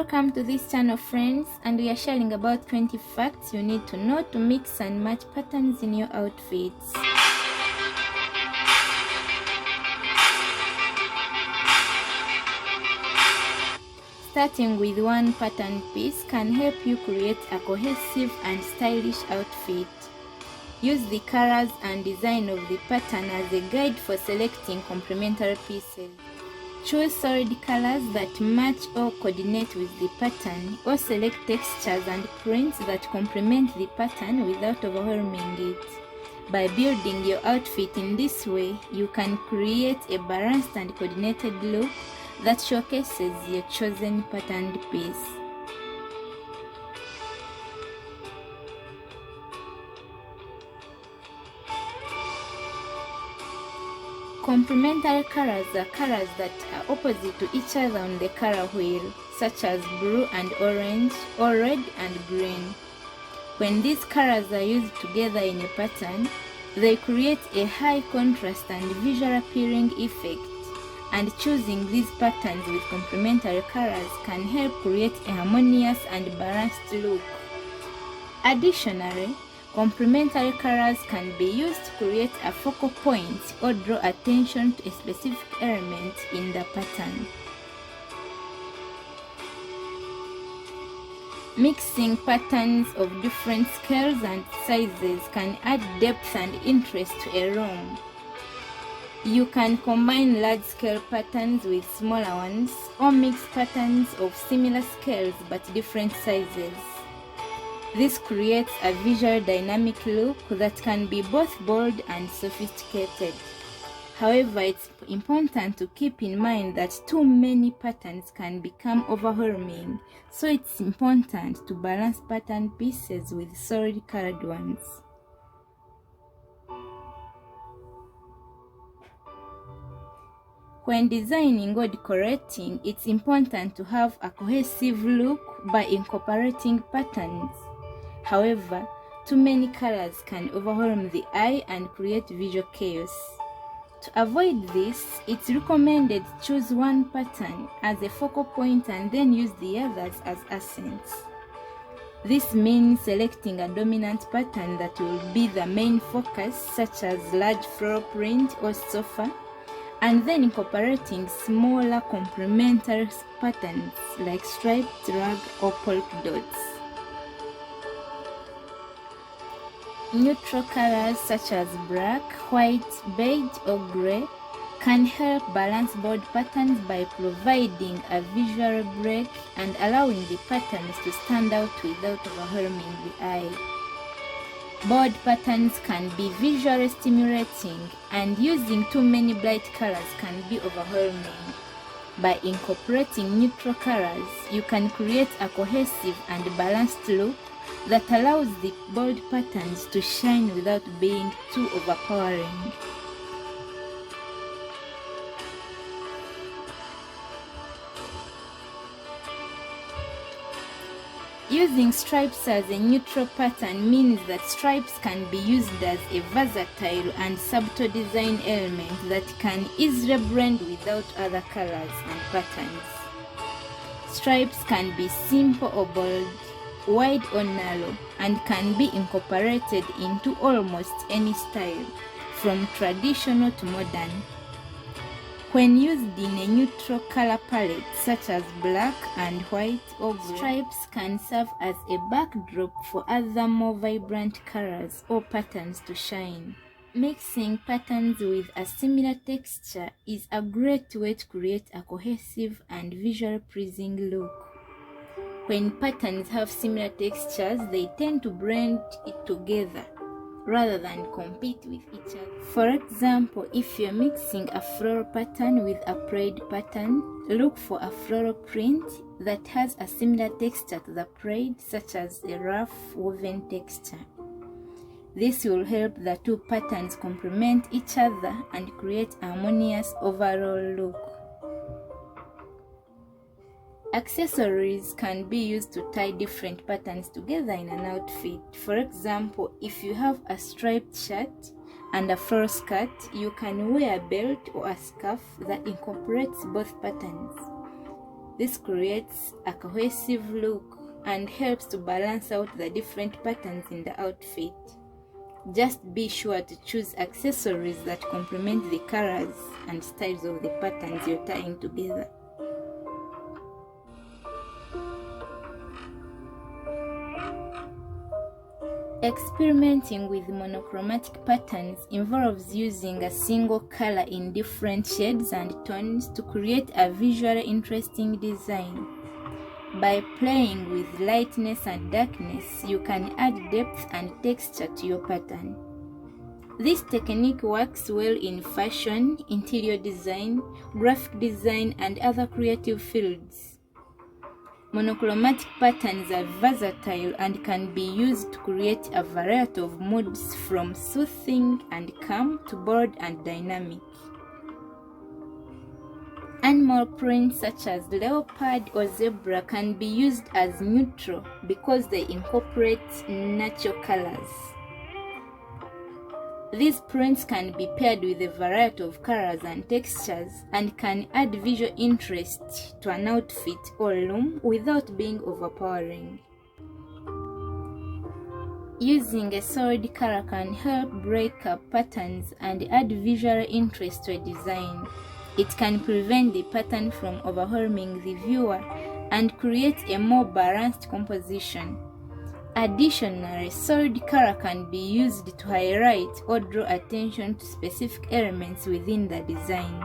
Welcome to this channel, friends, and we are sharing about 20 facts you need to know to mix and match patterns in your outfits. Starting with one pattern piece can help you create a cohesive and stylish outfit. Use the colors and design of the pattern as a guide for selecting complementary pieces. Choose solid colors that match or coordinate with the pattern, or select textures and prints that complement the pattern without overwhelming it. By building your outfit in this way, you can create a balanced and coordinated look that showcases your chosen patterned piece. Complementary colors are colors that are opposite to each other on the color wheel, such as blue and orange, or red and green. When these colors are used together in a pattern, they create a high contrast and visual appealing effect, and choosing these patterns with complementary colors can help create a harmonious and balanced look. Additionally, complementary colors can be used to create a focal point or draw attention to a specific element in the pattern. Mixing patterns of different scales and sizes can add depth and interest to a room. You can combine large-scale patterns with smaller ones, or mix patterns of similar scales but different sizes. This creates a visual dynamic look that can be both bold and sophisticated. However, it's important to keep in mind that too many patterns can become overwhelming, so it's important to balance pattern pieces with solid colored ones. When designing or decorating, it's important to have a cohesive look by incorporating patterns. However, too many colors can overwhelm the eye and create visual chaos. To avoid this, it's recommended to choose one pattern as a focal point and then use the others as accents. This means selecting a dominant pattern that will be the main focus, such as large floral print or sofa, and then incorporating smaller complementary patterns like striped rug or polka dots. Neutral colors such as black, white, beige, or gray can help balance bold patterns by providing a visual break and allowing the patterns to stand out without overwhelming the eye. Bold patterns can be visually stimulating, and using too many bright colors can be overwhelming. By incorporating neutral colors, you can create a cohesive and balanced look that allows the bold patterns to shine without being too overpowering. Using stripes as a neutral pattern means that stripes can be used as a versatile and subtle design element that can easily blend without other colors and patterns. Stripes can be simple or bold, wide or narrow, and can be incorporated into almost any style, from traditional to modern. When used in a neutral color palette such as black and white or gray, stripes can serve as a backdrop for other more vibrant colors or patterns to shine. Mixing patterns with a similar texture is a great way to create a cohesive and visually pleasing look. When patterns have similar textures, they tend to blend it together rather than compete with each other. For example, if you're mixing a floral pattern with a braid pattern, look for a floral print that has a similar texture to the braid, such as a rough woven texture. This will help the two patterns complement each other and create a harmonious overall look. Accessories can be used to tie different patterns together in an outfit. For example, if you have a striped shirt and a floral skirt, you can wear a belt or a scarf that incorporates both patterns. This creates a cohesive look and helps to balance out the different patterns in the outfit. Just be sure to choose accessories that complement the colors and styles of the patterns you're tying together. Experimenting with monochromatic patterns involves using a single color in different shades and tones to create a visually interesting design. By playing with lightness and darkness, you can add depth and texture to your pattern. This technique works well in fashion, interior design, graphic design, and other creative fields. Monochromatic patterns are versatile and can be used to create a variety of moods from soothing and calm to bold and dynamic. Animal prints such as leopard or zebra can be used as neutral because they incorporate natural colors. These prints can be paired with a variety of colors and textures and can add visual interest to an outfit or room without being overpowering. Using a solid color can help break up patterns and add visual interest to a design. It can prevent the pattern from overwhelming the viewer and create a more balanced composition. Additionally, solid color can be used to highlight or draw attention to specific elements within the design.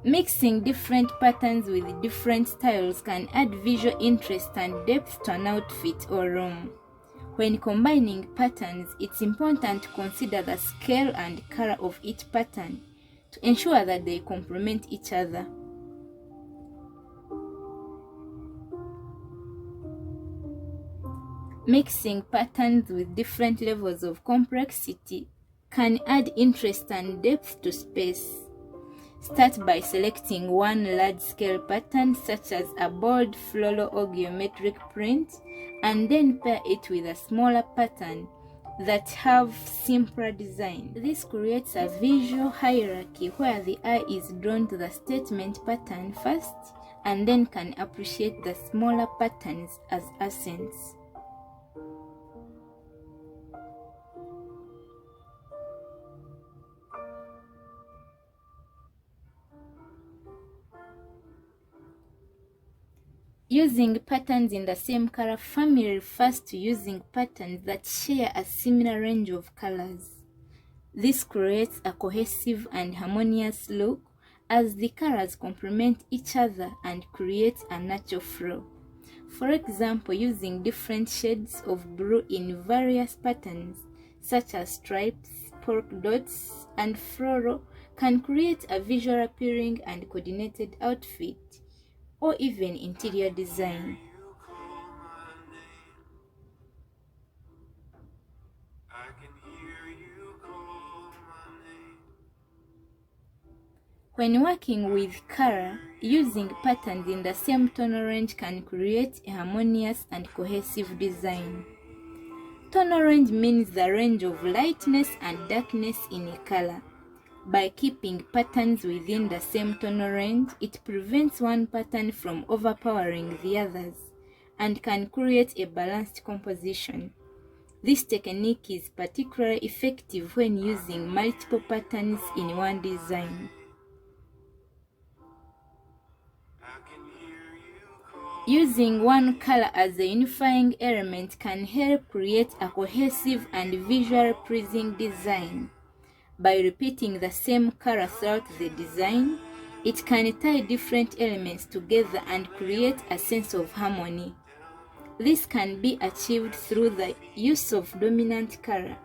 Mixing different patterns with different styles can add visual interest and depth to an outfit or room. When combining patterns, it's important to consider the scale and color of each pattern to ensure that they complement each other. Mixing patterns with different levels of complexity can add interest and depth to space. Start by selecting one large-scale pattern such as a bold floral or geometric print, and then pair it with a smaller pattern that have simpler design. This creates a visual hierarchy where the eye is drawn to the statement pattern first and then can appreciate the smaller patterns as accents. Using patterns in the same color family refers to using patterns that share a similar range of colors. This creates a cohesive and harmonious look as the colors complement each other and create a natural flow. For example, using different shades of blue in various patterns, such as stripes, polka dots, and floral, can create a visually appealing and coordinated outfit, or even interior design. When working with color, using patterns in the same tonal range can create a harmonious and cohesive design. Tonal range means the range of lightness and darkness in a color. By keeping patterns within the same tonal range, it prevents one pattern from overpowering the others and can create a balanced composition. This technique is particularly effective when using multiple patterns in one design. Using one color as a unifying element can help create a cohesive and visually pleasing design. By repeating the same color throughout the design, it can tie different elements together and create a sense of harmony. This can be achieved through the use of dominant color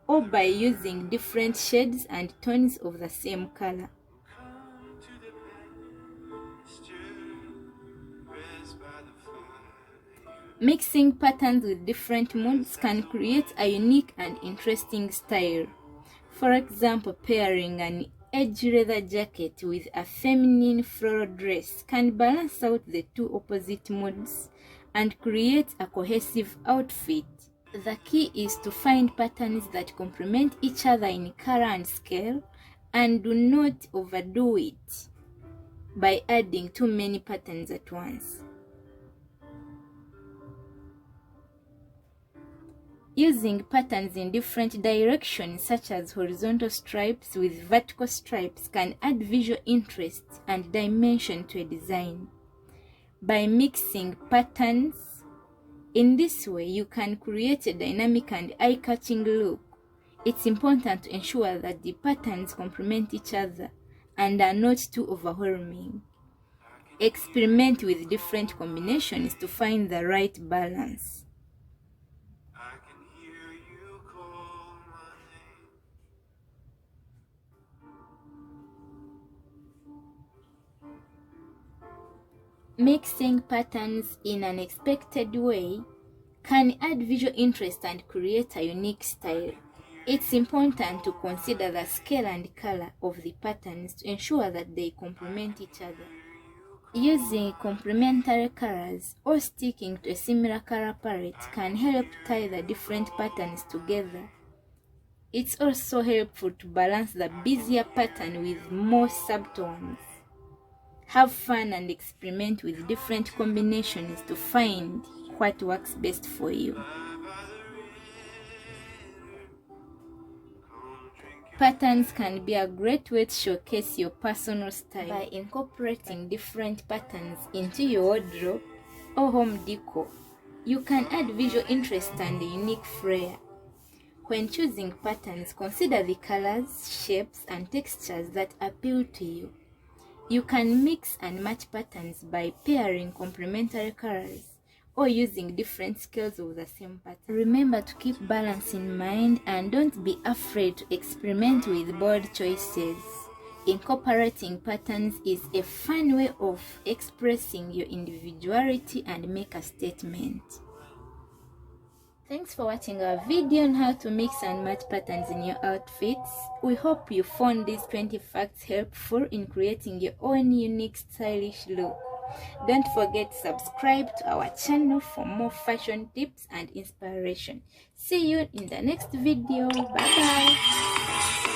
or by using different shades and tones of the same color. Mixing patterns with different moods can create a unique and interesting style. For example, pairing an edgy leather jacket with a feminine floral dress can balance out the two opposite moods and create a cohesive outfit. The key is to find patterns that complement each other in color and scale, and do not overdo it by adding too many patterns at once. Using patterns in different directions, such as horizontal stripes with vertical stripes, can add visual interest and dimension to a design. By mixing patterns in this way, you can create a dynamic and eye-catching look. It's important to ensure that the patterns complement each other and are not too overwhelming. Experiment with different combinations to find the right balance. Mixing patterns in an unexpected way can add visual interest and create a unique style. It's important to consider the scale and color of the patterns to ensure that they complement each other. Using complementary colors or sticking to a similar color palette can help tie the different patterns together. It's also helpful to balance the busier pattern with more subtle ones. Have fun and experiment with different combinations to find what works best for you. Patterns can be a great way to showcase your personal style. By incorporating different patterns into your wardrobe or home decor, you can add visual interest and a unique flair. When choosing patterns, consider the colors, shapes, and textures that appeal to you. You can mix and match patterns by pairing complementary colors or using different scales of the same pattern. Remember to keep balance in mind and don't be afraid to experiment with bold choices. Incorporating patterns is a fun way of expressing your individuality and make a statement. Thanks for watching our video on how to mix and match patterns in your outfits. We hope you found these 20 facts helpful in creating your own unique stylish look. Don't forget to subscribe to our channel for more fashion tips and inspiration. See you in the next video. Bye bye.